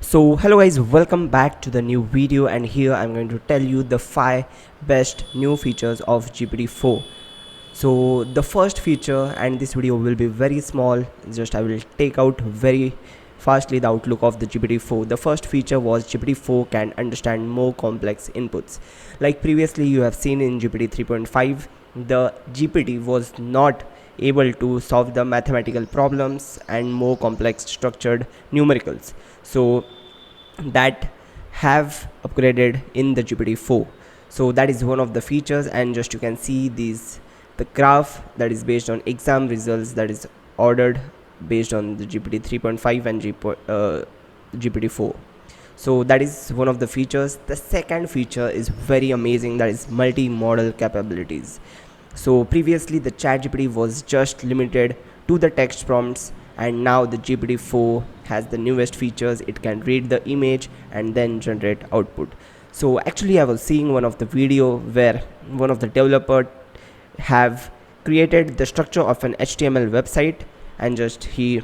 So hello guys, welcome back to the new video, and here I'm going to tell you the 5 best new features of GPT-4. So the first feature, and this video will be very small, just I will take out very fastly the outlook of the GPT-4. The first feature was GPT-4 can understand more complex inputs. Like previously you have seen in GPT 3.5, the GPT was not able to solve the mathematical problems and more complex structured numericals. So that have upgraded in the GPT-4. So that is one of the features, and just you can see the graph that is based on exam results that is ordered based on the GPT 3.5 and GPT-4. So that is one of the features. The second feature is very amazing, that is multi-modal capabilities. So previously the ChatGPT was just limited to the text prompts, and now the GPT-4 has the newest features. It can read the image and then generate output. So actually I was seeing one of the video where one of the developer have created the structure of an HTML website, and just he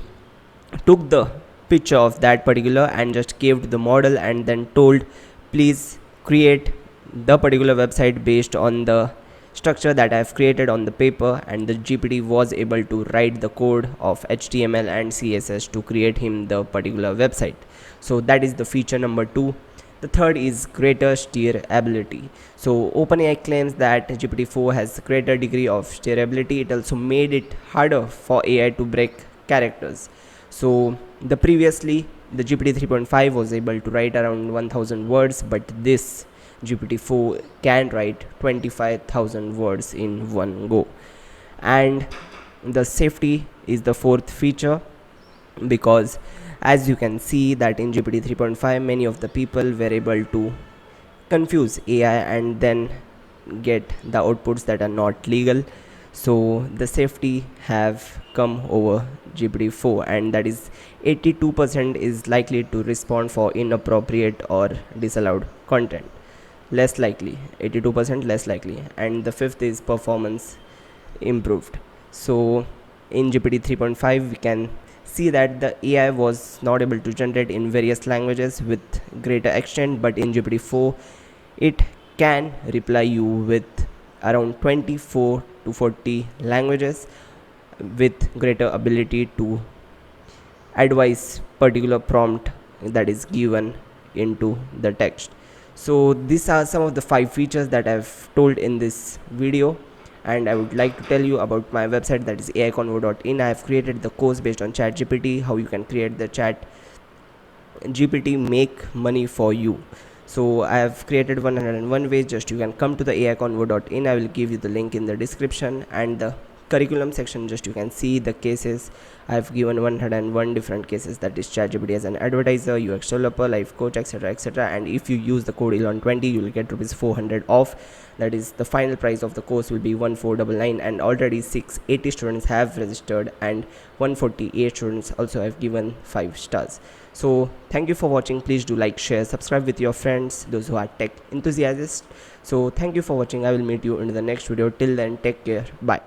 took the picture of that particular and just gave to the model and then told, please create the particular website based on the structure that I have created on the paper, and the GPT was able to write the code of HTML and CSS to create him the particular website. So that is the feature number 2. The third is greater steerability. So OpenAI claims that GPT-4 has greater degree of steerability. It also made it harder for AI to break characters. So the previously the GPT 3.5 was able to write around 1000 words, but this GPT-4 can write 25,000 words in one go. And the safety is the fourth feature, because as you can see that in GPT 3.5 many of the people were able to confuse AI and then get the outputs that are not legal. So the safety have come over GPT-4, and that is 82% is likely to respond for inappropriate or disallowed content. Less likely, 82% less likely. And the fifth is performance improved. So in GPT 3.5 we can see that the AI was not able to generate in various languages with greater extent, but in GPT-4 it can reply you with around 24 to 40 languages with greater ability to advise particular prompt that is given into the text. So these are some of the 5 features that I've told in this video, and I would like to tell you about my website, that is aiconvo.in. I have created the course based on ChatGPT, how you can create the chat GPT make money for you. So I have created 101 ways. Just you can come to the aiconvo.in. I will give you the link in the description, and the curriculum section, just you can see the cases. I have given 101 different cases, that is ChatGPT as an advertiser, UX developer, life coach, etc, etc. And if you use the code elon20 you will get rupees 400 off. That is the final price of the course will be 1499, and already 680 students have registered, and 148 students also have given 5 stars. So thank you for watching. Please do like, share, subscribe with your friends, those who are tech enthusiasts. So thank you for watching. I will meet you in the next video. Till then, take care. Bye.